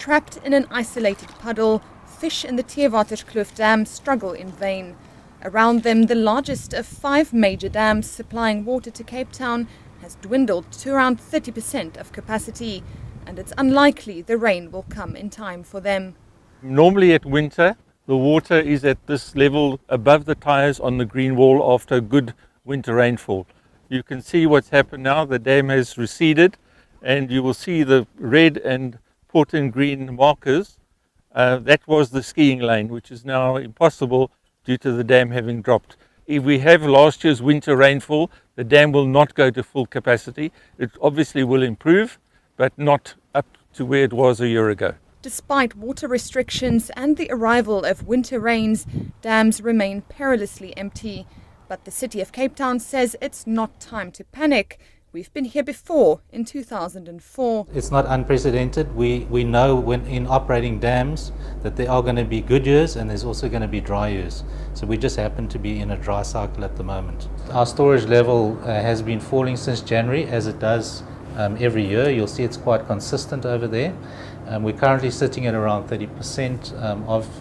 Trapped in an isolated puddle, fish in the Theewaterskloof Dam struggle in vain. Around them, the largest of 5 major dams supplying water to Cape Town has dwindled to around 30% of capacity, and it's unlikely the rain will come in time for them. Normally at winter, the water is at this level above the tyres on the green wall after a good winter rainfall. You can see what's happened now. The dam has receded, and you will see the red and port and green markers. That was the skiing lane, which is now impossible due to the dam having dropped. If we have last year's winter rainfall, the dam will not go to full capacity. It obviously will improve, but not up to where it was a year ago. Despite water restrictions and the arrival of winter rains, dams remain perilously empty. But the City of Cape Town says it's not time to panic. We've been here before, in 2004. It's not unprecedented. We know when in operating dams that there are going to be good years and there's also going to be dry years. So we just happen to be in a dry cycle at the moment. Our storage level has been falling since January, as it does every year. You'll see it's quite consistent over there. We're currently sitting at around 30%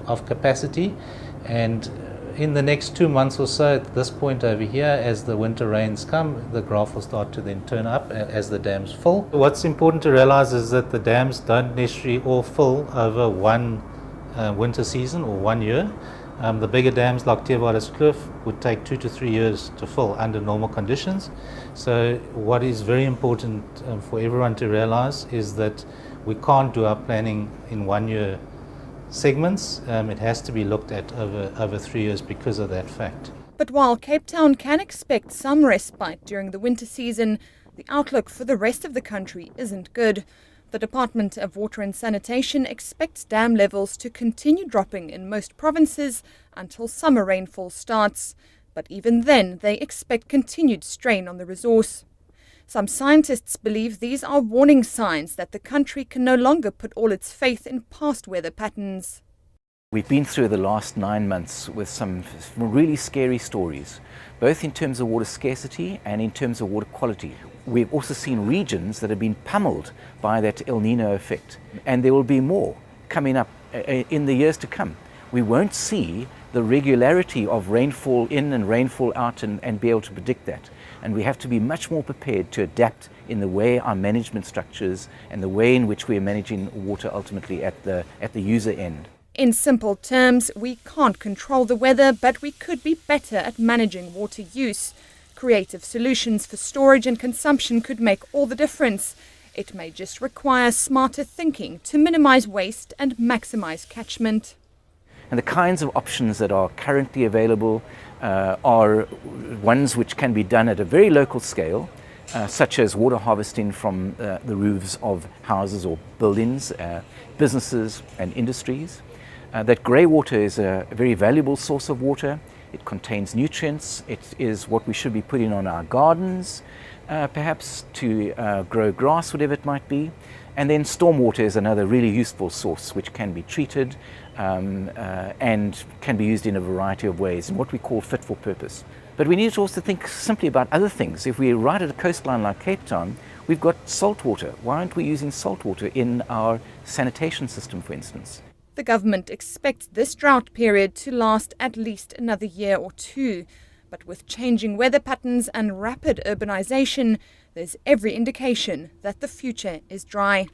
of capacity, and in the next 2 months or so, at this point over here, as the winter rains come, the graph will start to then turn up as the dams fill. What's important to realize is that the dams don't necessarily all fill over one winter season or 1 year. The bigger dams like Theewaterskloof would take 2 to 3 years to fill under normal conditions. So what is very important for everyone to realize is that we can't do our planning in 1 year segments. It has to be looked at over 3 years because of that fact. But while Cape Town can expect some respite during the winter season, the outlook for the rest of the country isn't good. The Department of Water and Sanitation expects dam levels to continue dropping in most provinces until summer rainfall starts. But even then, they expect continued strain on the resource. Some scientists believe these are warning signs that the country can no longer put all its faith in past weather patterns. We've been through the last 9 months with some really scary stories, both in terms of water scarcity and in terms of water quality. We've also seen regions that have been pummeled by that El Nino effect, and there will be more coming up in the years to come. We won't see the regularity of rainfall in and rainfall out and be able to predict that. And we have to be much more prepared to adapt in the way our management structures and the way in which we are managing water ultimately at the user end. In simple terms, we can't control the weather, but we could be better at managing water use. Creative solutions for storage and consumption could make all the difference. It may just require smarter thinking to minimize waste and maximize catchment. And the kinds of options that are currently available are ones which can be done at a very local scale, such as water harvesting from the roofs of houses or buildings, businesses and industries. That grey water is a very valuable source of water. It contains nutrients. It is what we should be putting on our gardens, perhaps to grow grass, whatever it might be. And then stormwater is another really useful source which can be treated and can be used in a variety of ways in what we call fit for purpose. But we need to also think simply about other things. If we're right at a coastline like Cape Town, we've got salt water. Why aren't we using salt water in our sanitation system, for instance? The government expects this drought period to last at least another year or 2. But with changing weather patterns and rapid urbanization, there's every indication that the future is dry.